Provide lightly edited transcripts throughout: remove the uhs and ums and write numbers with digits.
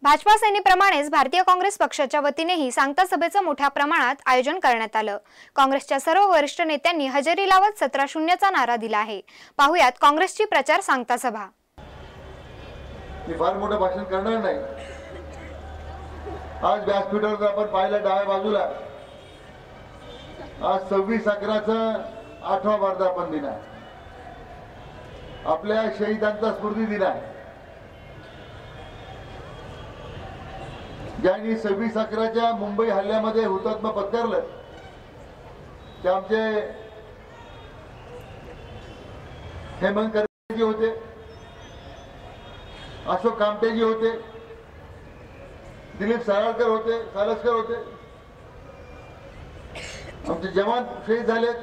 भाजपा सेनेप्रमाणेच भारतीय काँग्रेस पक्षाच्या वतीनेही सांगता सभेचं मोठ्या प्रमाणात आयोजन करण्यात आलं। काँग्रेसच्या सर्व वरिष्ठ नेत्यांनी हजेरी लावत 17-0 नारा दिला आहे। पाहुयात काँग्रेसची प्रचार सांगता सभा। मी फार मोठं भाषण करणार नाही। आज व्यासपीठावर आपण पाहिलं डाव्या बाजूला आज 26/11चा 8वा वर्धापन दिन आहे। आपल्या शहीदांचा स्मृती दिन आहे। ज्यांनी 26/11च्या मुंबई हल्ल्यामध्ये हुतात्मा पत्करलं ते आमचे हेमंत करजी होते, अशोक कामतेजी होते, दिलीप साळसकर होते। आमचे जवान शहीद झालेत।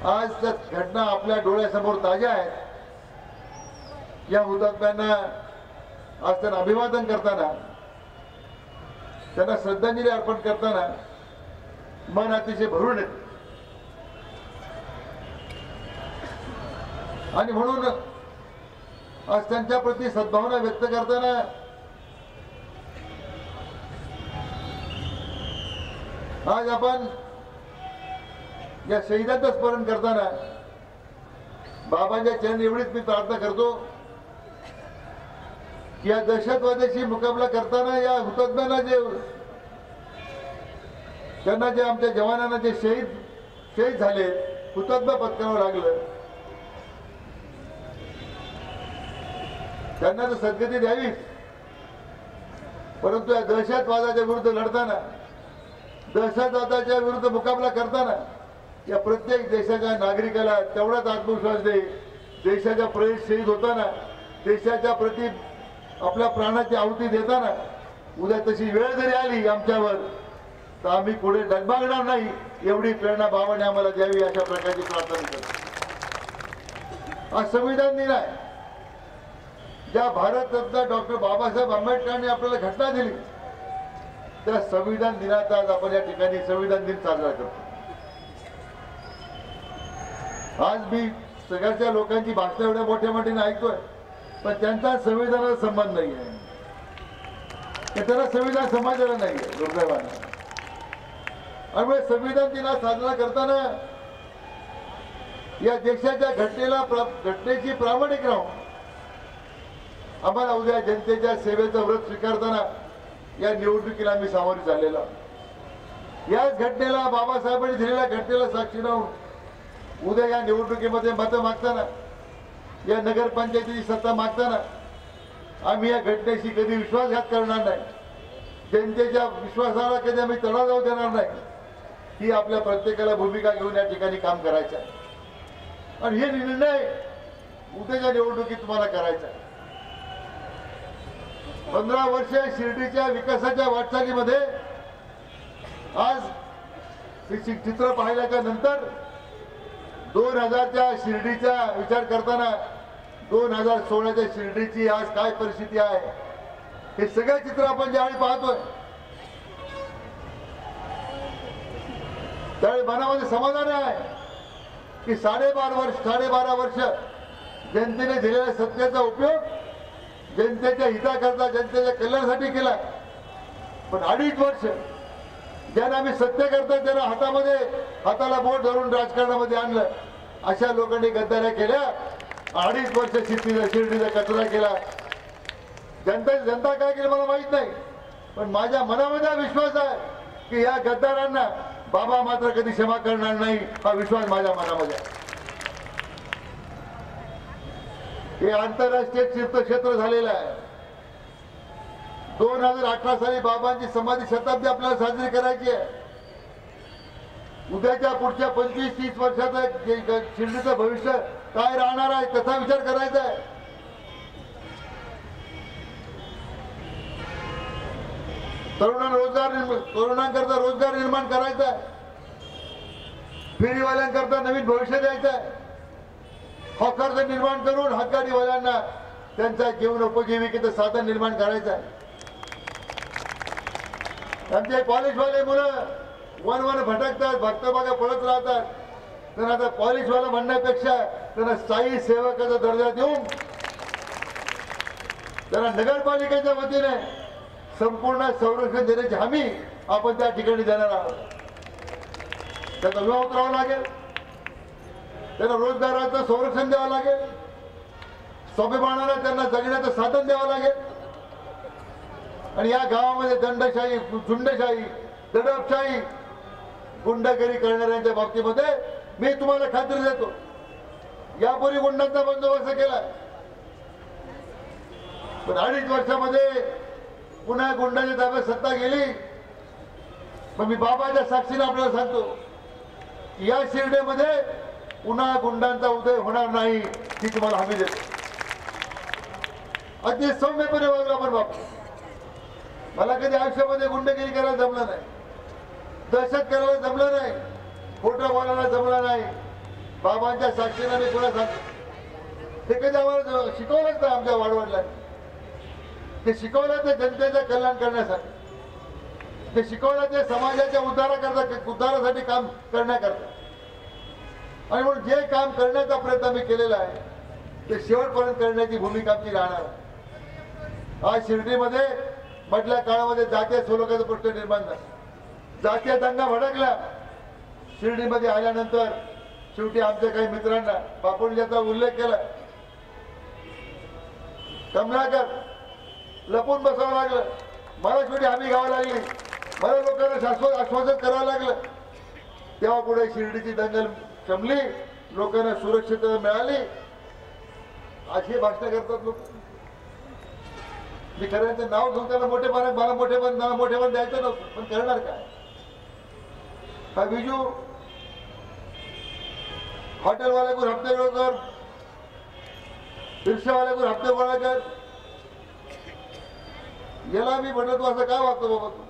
आज त्या घटना आपल्या डोळ्यासमोर ताज्या आहेत। या हुतात्म्यांना आज त्यांना अभिवादन करताना, त्यांना श्रद्धांजली अर्पण करताना मन अतिशय भरून येते। आणि म्हणून आज त्यांच्या प्रती सद्भावना व्यक्त करताना आज आपण या शहीदांचं स्मरण करताना बाबांच्या चरणी एवढीच मी प्रार्थना करतो की या दहशतवादाशी मुकाबला करताना या हुतात्म्यांना त्यांना जे आमच्या जवानांना जे शहीद झाले, हुतात्मा पत्करावं लागलं, त्यांना तर सद्गती द्यावी। परंतु या दहशतवादाच्या विरुद्ध लढताना, दहशतवादाच्या विरुद्ध मुकाबला करताना या प्रत्येक देशाच्या नागरिकाला तेवढाच आत्मविश्वास दे। देशाच्या प्रदेश शहीद होताना, देशाच्या प्रती आपल्या प्राणाची आहुती देताना उद्या तशी वेळ जरी आली आमच्यावर तर आम्ही पुढे डगमगणार नाही, एवढी प्रेरणा बाबांनी आम्हाला द्यावी अशा प्रकारची प्रार्थना करतो। आज संविधान दिन आहे। ज्या भारतरत्न डॉक्टर बाबासाहेब आंबेडकरांनी आपल्याला घटना दिली त्या संविधान दिनाचा आज आपण या ठिकाणी संविधान दिन साजरा करतो। आज मी सगळ्या लोकांची भाषणं एवढ्या मोठ्या मोठ्याने ऐकतोय, पण त्यांचा संविधानाचा संबंध नाही आहे। त्यांना संविधान समजलेलं नाही आहे दुर्दैवाने। आणि संविधान दिन साजरा करताना या देशाच्या घटनेची प्रामाणिक राहून आम्हाला उद्या जनतेच्या सेवेचं व्रत स्वीकारताना या निवडणुकीला आम्ही सामोरे चाललेलो आहोत। याच घटनेला, बाबासाहेबांनी दिलेल्या घटनेला साक्षी राहून उद्या या निवडणुकीमध्ये मतं मागताना, या नगरपंचायतीची सत्ता मागताना आम्ही या घटनेशी कधी विश्वासघात करणार नाही। जनतेच्या विश्वासाला कधी आम्ही तडा जाऊ देणार नाही। ही आपल्या प्रत्येकाला भूमिका घेऊन या ठिकाणी काम करायचं आहे। आणि हे निर्णय उद्याच्या निवडणुकीत तुम्हाला करायचा आहे। 15 वर्ष शिर्डीच्या विकासाच्या वाटचालीमध्ये आज चित्र पाहिल्याच्या नंतर 2000च्या शिर्डीचा विचार करताना 2016च्या शिर्डीची आज काय परिस्थिती आहे हे सगळे चित्र आपण ज्यावेळी पाहतोय त्यावेळी मनामध्ये समाधान आहे की 12.5 वर्ष जनतेने दिलेल्या सत्तेचा उपयोग जनतेच्या हिताकरता, जनतेच्या कल्याणासाठी केला। पण 2.5 वर्ष ज्यांना आम्ही सत्य करता त्यांना हाताला बोट धरून राजकारणामध्ये आणलं, अशा लोकांनी गद्दाऱ्या केल्या। 2.5 वर्ष शिर्डीचा कचरा केला। जनता काय केलं मला माहित नाही, पण माझ्या मनामध्ये विश्वास आहे की या गद्दारांना बाबा मात्र कधी क्षमा करणार नाही, हा विश्वास माझ्या मनामध्ये आहे। हे आंतरराष्ट्रीय तीर्थक्षेत्र झालेलं आहे। 2018 साली बाबांची समाधी शताब्दी आपल्याला साजरी करायची आहे। उद्याच्या पुढच्या 25-30 वर्षाचं शिर्डीचं भविष्य काय राहणार आहे त्याचा विचार करायचा आहे। तरुणांकरता रोजगार निर्माण करायचा आहे। फेरीवाल्यांकरता नवीन भविष्य द्यायचं आहे। हॉकरचं निर्माण करून हक्काडीवाल्यांना त्यांचा जीवनोपजीविकेचं साधन निर्माण करायचं आहे। आमचे कॉलेजवाले मुलं वन भटकतात, भक्तभागा पळत राहतात। त्यांना आता कॉलेजवाला म्हणण्यापेक्षा त्यांना स्थायी सेवकाचा दर्जा देऊन त्याला नगरपालिकेच्या वतीने संपूर्ण संरक्षण देण्याची हमी आपण त्या ठिकाणी देणार आहोत. त्याचा विमा उतरावा लागेल, त्यांना रोजगाराचं संरक्षण द्यावं लागेल, स्वाभिमानाला त्यांना जगण्याचं साधन द्यावं लागेल. आणि या गावामध्ये दंडशाही, झुंडशाही, दडपशाही, गुंडगिरी करणाऱ्यांच्या बाबतीमध्ये मी तुम्हाला खात्री देतो, यापूर्वी गुंडांचा बंदोबस्त केला, पण 2.5 वर्षामध्ये पुन्हा गुंडाच्या ताब्यात सत्ता गेली. पण मी बाबाच्या साक्षीने आपल्याला सांगतो की या शिर्डीमध्ये पुन्हा गुंडांचा उदय होणार नाही, ही तुम्हाला हमी देतो. अगदी सौम्यपणे वागलो आपण बापू. मला कधी आयुष्यामध्ये गुंडगिरी करायला जमलं नाही, दहशत करायला जमलं नाही, खोटं बोलायला जमलं नाही. बाबांच्या साक्षीने मी तुला सांगतो, हे कधी आम्हाला शिकवलंच नाही. आमच्या वाडवडिलांनी ते शिकवलं, ते जनतेचं कल्याण करण्यासाठी, ते शिकवलं ते समाजाच्या उद्धारासाठी काम करण्याकरता. आणि म्हणून जे काम करण्याचा प्रयत्न मी केलेला आहे ते शेवटपर्यंत करण्याची भूमिका आमची राहणार आहे. आज शिर्डीमध्ये मधल्या काळामध्ये जातीय स्वलोकाचा प्रश्न निर्माण झाला, जातीय दंगा भडकला. शिर्डीमध्ये आल्यानंतर शेवटी आमच्या काही मित्रांना बापूंनी ज्याचा उल्लेख केला, कमलाकर लपून बसावं लागलं, मला शेवटी हमी घ्यावं लागली, मला लोकांना आश्वासन करावं लागलं. तेव्हा पुढे शिर्डीची दंगल शमली, लोकांना सुरक्षितता मिळाली. अशी भाषण करतात लोक. मी खऱ्यांचं नाव घेऊन त्याला मला मोठेपण द्यायचं नव्हतं, पण करणार काय. हा बिजू हॉटेलवाले को हफ्ते गोळा कर, रिक्षावाले को हफ्ते गोळा कर. याला मी म्हटलं तू असं काय वागतो बाबा तू.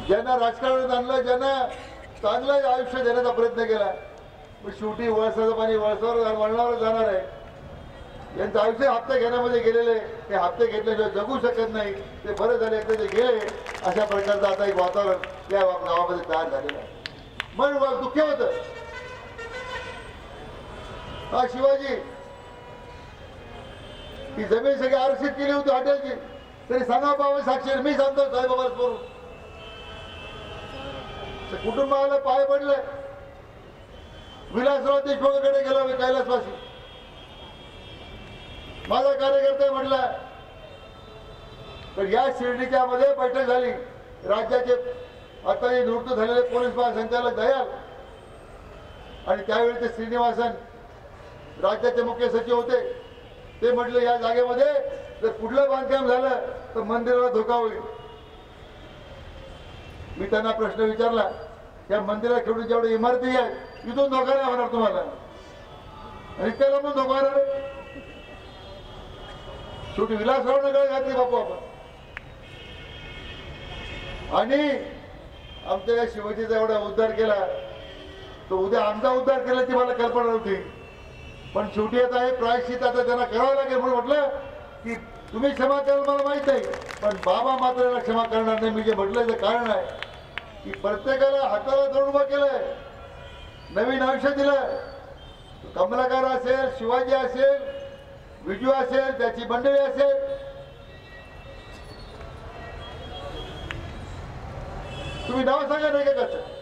ज्यांना राजकारणात आणलं, ज्यांना चांगलं आयुष्य देण्याचा प्रयत्न केला, पण शेवटी वळसाचं पाणी वळसावर वळणावर जाणार आहे. यांचं आयुष्य हप्ते घेण्यामध्ये गेलेले, ते हप्ते घेतल्याशिवाय जगू शकत नाही. ते बरं झाले एकदा ते गेले. अशा प्रकारचं आता एक वातावरण या गावामध्ये तयार झालेलं आहे. म्हणून दुःख होतं. हा शिवाजी ही जमीन सगळी आरक्षित केली होती हॉटेलची, तरी सांगा बाबा साक्षी, मी सांगतो साईबाबाला करून कुटुंबाला पाय पडले. विलासराव देशमुखाकडे गेला मी कैलासवासी, माझा कार्यकर्ता म्हटला. तर या शिर्डीच्या मध्ये बैठक झाली. राज्याचे आता निवृत्त झालेले पोलीस महासंचालक दयाल आणि त्यावेळी ते श्रीनिवासन राज्याचे मुख्य सचिव होते. ते म्हटले या जागेमध्ये जर कुठलं बांधकाम झालं तर मंदिराला धोका होईल. मी त्यांना प्रश्न विचारला, या मंदिरात खेळून जेवढे इमारती आहेत इथून धोका नाही होणार तुम्हाला, आणि त्याला पण धोका होणार. शेवटी विलासराव नगर घातली बापू आपण. आणि आमच्या या शिवाजीचा एवढा उद्धार केला, तो उद्या आमचा उद्धार केल्याची मला कल्पना नव्हती. पण शेवटी आता हे प्रायश्चित आता त्यांना करावं लागेल. म्हणून म्हटलं की तुम्ही क्षमा कराल मला माहित नाही, पण बाबा मात्र याला क्षमा करणार नाही. मी जे म्हटलं ते कारण आहे की प्रत्येकाला हाताला धरून उभं केलंय, नवीन आयुष्य दिलं. कमलाकर असेल, शिवाजी असेल, विजू असेल, त्याची मंडळी असेल, तुम्ही नाव सांगा नाही का कसं.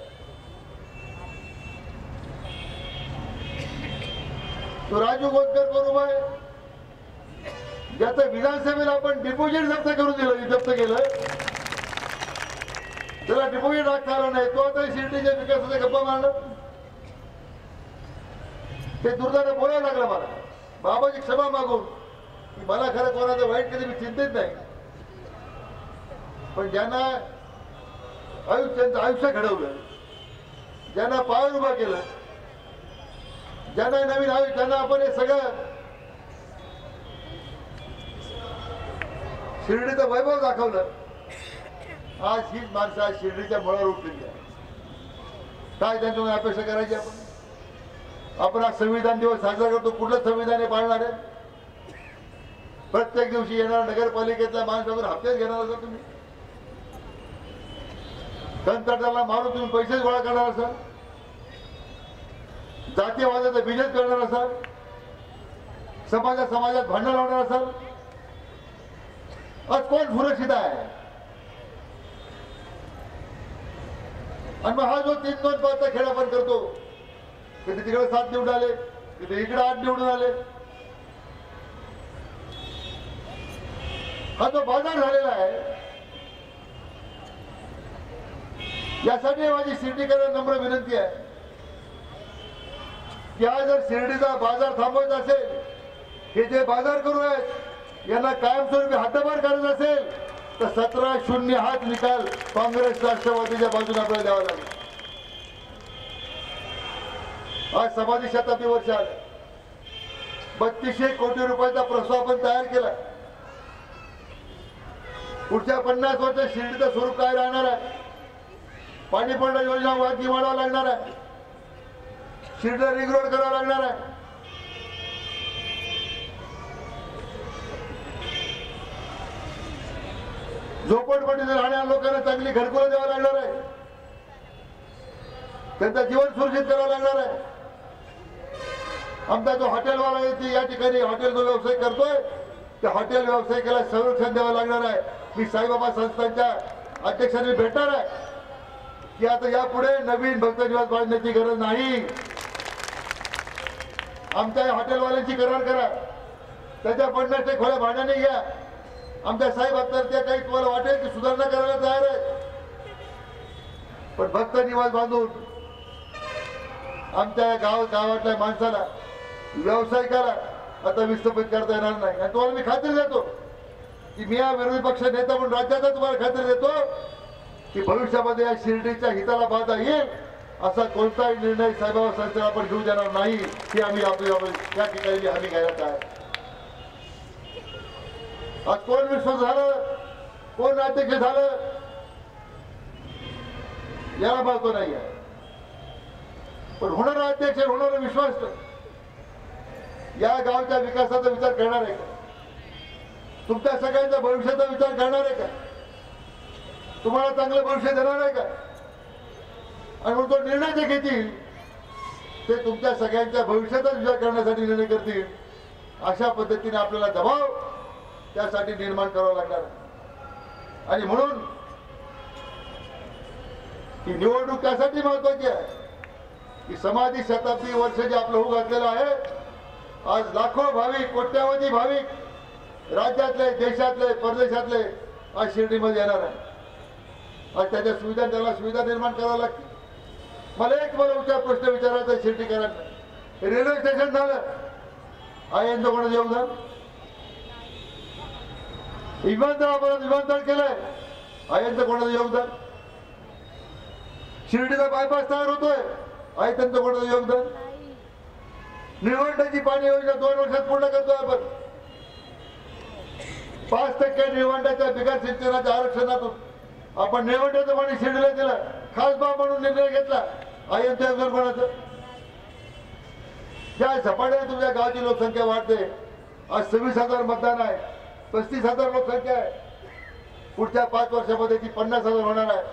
तो राजू गोतकर बरोबर आहे, ज्याचं विधानसभेला आपण डिपॉझिट जप्त केलं, त्याला डिपॉझिट राखता आलं नाही. तो आता शिर्डीच्या विकासाच्या गप्पा मारणार. ते दुर्दैवाने बोलायला लागलं मला, बाबाची क्षमा मागून. की मला खरं कोणाचं वाईट कधी मी चिंतित नाही, पण ज्यांना त्यांचं आयुष्य घडवलं, ज्यांना पाय उभा केलं, ज्यांना नवीन आयुष्य, त्यांना आपण हे सगळं शिर्डीचं वैभव दाखवलं. आज हीच माणसं आज शिर्डीच्या मुळावर उठलेली आहे. काय त्यांच्याकडून अपेक्षा करायची आपण. आपण आज संविधान दिवस साजरा करतो, कुठलं संविधान हे पाळणार आहे. प्रत्येक दिवशी येणार नगरपालिकेतल्या माणसावर हप्तेच घेणार असाल तुम्ही, कंत्राटदाराला मारून तुम्ही पैसेच गोळा करणार असाल, जातीयवादाचा बिजनेस करणार असाल. समाजात भांडण लावणार असाल, आज कोण सुरक्षित आहे? आणि मग हा जो 3-2-5चा खेळ आपण करतो, कधी तिकडे 7 निवडून आले, कधी इकडे 8 निवडून आले, हा जो बाजार झालेला आहे, यासाठी माझी शिर्डीकरांना नम्र विनंती आहे की आज जर शिर्डीचा बाजार थांबवायचा असेल, हे जे बाजार करू आहेत यांना कायमस्वरूपी हद्दपार करायचं असेल तर 17-0 हाच निकाल काँग्रेस राष्ट्रवादीच्या बाजूने आपल्याला द्यावा लागेल. आज समाधी शताब्दी वर्ष आले, 3200 कोटी रुपयाचा प्रस्ताव आपण तयार केला. पुढच्या 50 वर्षात शिर्डीचं स्वरूप काय राहणार आहे? पाणीपडा योजना वाढती वाढवावं लागणार आहे, शिर्डीला रिंग रोड करावा लागणार आहे. झोपडपट्टीत राहणाऱ्या लोकांना चांगली घरकुलं द्यावं लागणार आहे, त्यांचं जीवन सुरक्षित करावं लागणार आहे. आमचा जो हॉटेलवाला आहे या ठिकाणी हॉटेलचा व्यवसाय करतोय, त्या हॉटेल व्यावसायिकाला संरक्षण द्यावं लागणार आहे. मी साईबाबा संस्थांच्या अध्यक्षांनी भेटणार आहे की आता यापुढे नवीन भक्त निवास बांधण्याची गरज नाही. आमच्या हॉटेलवाल्यांची करार करा, त्याच्या 50 खोल्या भाड्याने घ्या. आमच्या साहेब त्या काही तुम्हाला वाटेल की सुधारणा करायला तयार आहे, पण भक्त निवास बांधून आमच्या गावातल्या माणसाला व्यावसायिकाला आता विस्थापित करता येणार नाही. आणि तुम्हाला मी खात्री देतो की मी या विरोधी पक्ष नेता म्हणून राज्याचा तुम्हाला खात्री देतो की भविष्यामध्ये या शिर्डीच्या हिताला बाधा येईल असा कोणताही निर्णय साईबाबा संस्थेला आपण घेऊ देणार नाही. ही आम्ही या ठिकाणी हमी घ्यायला तयार. आज कोण विश्वास झालं, कोण अध्यक्ष झालं याला महत्व नाही आहे, पण होणारा अध्यक्ष, होणारा विश्वास या गावच्या विकासाचा विचार करणार आहे का? तुमच्या सगळ्यांच्या भविष्याचा विचार करणार आहे का? तुम्हाला चांगलं भविष्य देणार आहे का? आणि म्हणून तो निर्णय जे घेतील ते तुमच्या सगळ्यांच्या भविष्याचा विचार करण्यासाठी निर्णय करतील. अशा पद्धतीने आपल्याला दबाव त्यासाठी निर्माण करावा लागणार. आणि म्हणून ही निवडणूक त्यासाठी महत्वाची आहे की समाधी शताब्दी वर्ष जे आपलं होऊ घातलेलं आहे, आज लाखो भाविक, कोट्यावधी भाविक राज्यातले, देशातले, परदेशातले आज शिर्डीमध्ये येणार आहे. आज त्याच्या सुविधा, त्याला सुविधा निर्माण कराव्या लागतील. मला प्रश्न विचारायचा आहे शिर्डीकरांना, रेल्वे स्टेशन झालं, आहे यांचं कोणाचं योगदान? विमानतळ, आपण विमानतळ केलंय, आहे यांचं कोणाचं योगदान? शिर्डीचा बायपास तयार होतोय, आहे त्यांचं कोणाचं योगदान? निळवंडाची पाणी योजना 2 वर्षात पूर्ण करतोय आपण. 5% निळवंडाच्या बिगर सिंचनाच्या आरक्षणातून आपण निळवंड्याचं पाणी शिर्डीला दिलं, खास बाब म्हणून निर्णय घेतला, आहे यांचं योगदान कोणाचं? ज्या झपाट्याने तुमच्या गावाची लोकसंख्या वाढते, आज 26,000 मतदान आहे, 35,000 लोकसंख्या आहे. पुढच्या 5 वर्षामध्ये ती 50,000 होणार आहे.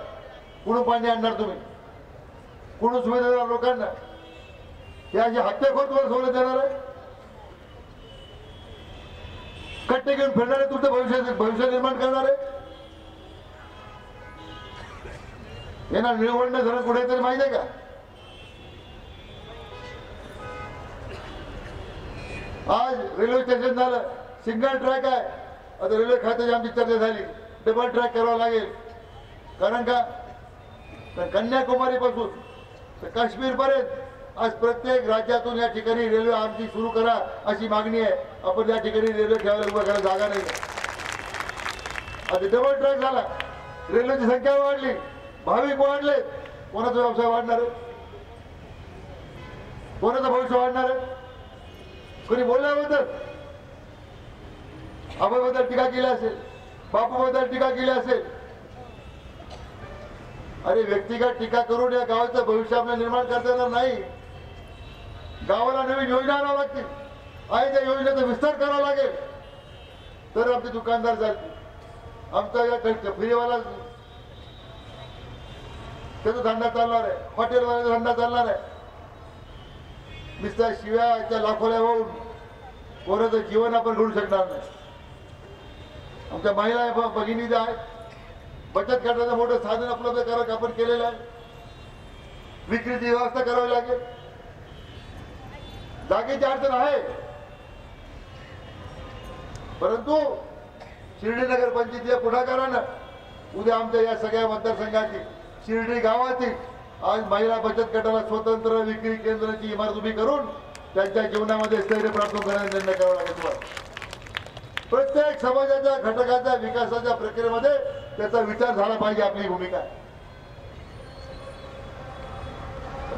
कुठून पाणी आणणार तुम्ही? कुठून सुविधा देणार लोकांना? हे अशी हत्याखोर तुम्हाला सवलत देणार आहे? कट्टे घेऊन फिरणारे तुमचं भविष्य निर्माण करणार आहे? येणार निळवंडे धरण कुठे तरी माहिती आहे का? आज रेल्वे स्टेशन झालं, सिंगल ट्रॅक आहे. आता रेल्वे खात्याची आमची चर्चा झाली, डबल ट्रॅक करावा लागेल. कारण का? तर कन्याकुमारी पासून तर काश्मीर पर्यंत आज प्रत्येक राज्यातून या ठिकाणी रेल्वे आमची सुरू करा अशी मागणी आहे. आपण या ठिकाणी रेल्वे ठेवायला उभा करायला जागा नाही. आता डबल ट्रॅक झाला, रेल्वेची संख्या वाढली, भाविक वाढले, कोणाचा व्यवसाय वाढणार आहे? कोणाचं भविष्य वाढणार आहे? कोणी बोलल्याबद्दल, आबाबद्दल टीका केली असेल, बापूबद्दल टीका केली असेल. अरे व्यक्तिगत टीका करून या गावाचं भविष्य आपल्याला निर्माण करता येणार नाही. गावाला नवीन योजना आणावं लागतील, आहे त्या योजनेचा विस्तार करावा लागेल, तर आमचे दुकानदार चालतील. आमचा या फेरीवाला त्याचा धंदा चालणार आहे, हॉटेलवाल्याचा धंदा चालणार आहे. नुसत्या शिव्याच्या लाखोल्या होऊन कोणाचं जीवन आपण घडू शकणार नाही. आमच्या महिला भगिनी ज्या आहेत, बचत गटाचं मोठं साधन उपलब्ध करायला आपण केलेलं आहे. विक्रीची व्यवस्था करावी लागेल. जागेची अडचण आहे, परंतु शिर्डी नगर पंचायतीच्या पुढाकारानं उद्या आमच्या या सगळ्या मतदारसंघाची शिर्डी गावातील आज महिला बचत गटाला स्वतंत्र विक्री केंद्राची इमारत उभी करून त्यांच्या जीवनामध्ये स्थैर्य प्राप्त करण्याचा निर्णय करावा लागेल. तुम्हाला प्रत्येक समाजाच्या घटकाच्या विकासाच्या प्रक्रियेमध्ये त्याचा विचार झाला पाहिजे. आपली भूमिका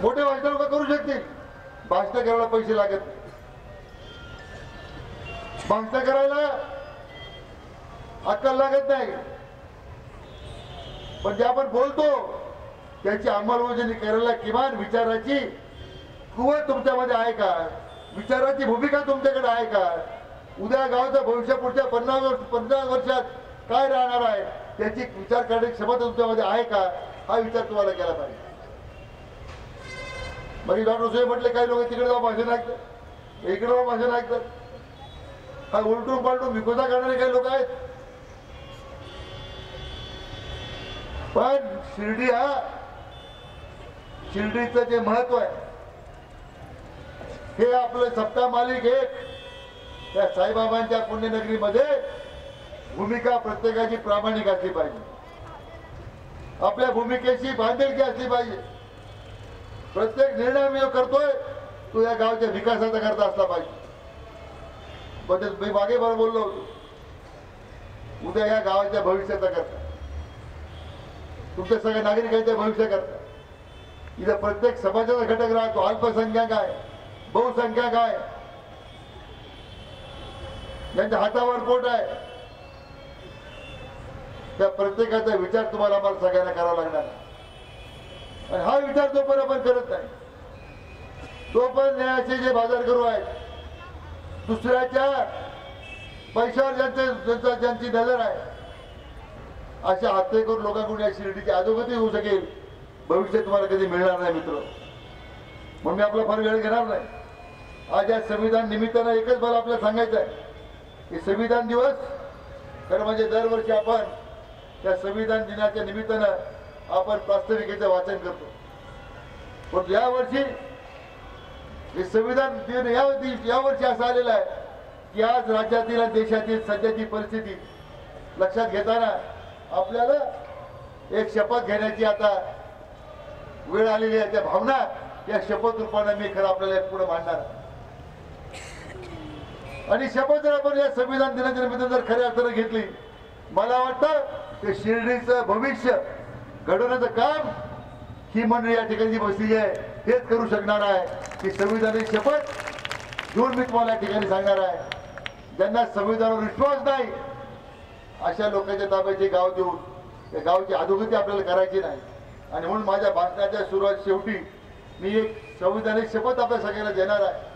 मोठे भाषण लोक करू शकतील, भाषण करायला पैसे लागत नाही. भाषण करायला अक्कल लागत नाही, पण जे आपण बोलतो त्याची अंमलबजावणी करायला किमान विचाराची कुवत तुमच्यामध्ये आहे का, विचाराची भूमिका तुमच्याकडे आहे का, उद्या गावचं भविष्य पुढच्या 50 वर्षात काय राहणार आहे त्याची विचार करण्याची क्षमता तुमच्यामध्ये आहे का, हा विचार तुम्हाला केला पाहिजे. मग डॉक्टर साहेब म्हटले काही लोक तिकडे जाऊन भाषण ऐकतात, इकडे जाऊन भाषण ऐकतात. हा उलटून पालटून विकोसा करणारे काही लोक आहेत. पण शिर्डीचं जे महत्व आहे हे आपलं सप्ताह मालिक एक त्या साईबाबांच्या पुण्यनगरीमध्ये भूमिका प्रत्येकाची प्रामाणिक असली पाहिजे. आपल्या भूमिकेशी बांधिलकी असली पाहिजे. प्रत्येक निर्णय मी करतोय तो या गावच्या विकासाचा करता असला पाहिजे. मी मागे बरोबर बोललो होतो, उद्या या गावाच्या भविष्याचा करता, तुमच्या सगळ्या नागरिकांच्या भविष्य करता. इथं प्रत्येक समाजाचा घटक राहतो, अल्पसंख्याक आहे, बहुसंख्याक आहे, ज्यांच्या हातावर पोट आहे, त्या प्रत्येकाचा विचार तुम्हाला आम्हाला सगळ्यांना करावा लागणार. आणि हा विचार जोपर्यंत आपण करत नाही तोपर्यंत न्यायाचे जे बाजार करू आहेत, दुसऱ्याच्या पैशावर ज्यांची नजर आहे, अशा हत्या करून लोकांकडून या शिर्डीची अधोगती होऊ शकेल, भविष्य तुम्हाला कधी मिळणार नाही मित्र. म्हणून मी आपला फार वेळ घेणार नाही. आज या संविधान निमित्तानं एकच मला आपल्याला सांगायचं आहे की संविधान दिवस खरं म्हणजे दरवर्षी आपण त्या संविधान दिनाच्या निमित्तानं आपण प्रास्ताविकेचं वाचन करतो. पण यावर्षी हे संविधान दिन यावर्षी असं आलेलं आहे की आज राज्यातील आणि देशातील सध्याची परिस्थिती लक्षात घेताना आपल्याला एक शपथ घेण्याची आता वेळ आलेली आहे. त्या भावना या शपथ रूपाने मी खरं आपल्याला पुढे मांडणार. आणि शपथ जर आपण या संविधान दिनाच्या निमित्तानं जर खऱ्या अर्थानं घेतली, मला वाटतं की शिर्डीचं भविष्य घडवण्याचं काम ही मंडळी या ठिकाणी बसलेली आहे हेच करू शकणार आहे. की संविधानाची शपथ घेऊन मी तुम्हाला या ठिकाणी सांगणार आहे. ज्यांना संविधानावर विश्वास नाही अशा लोकांच्या ताब्याचे गाव देऊन त्या गावची अधोगती आपल्याला करायची नाही. आणि म्हणून माझ्या भाषणाच्या सुरुवात शेवटी मी एक संविधानिक शपथ आपल्या सगळ्यांना देणार आहे.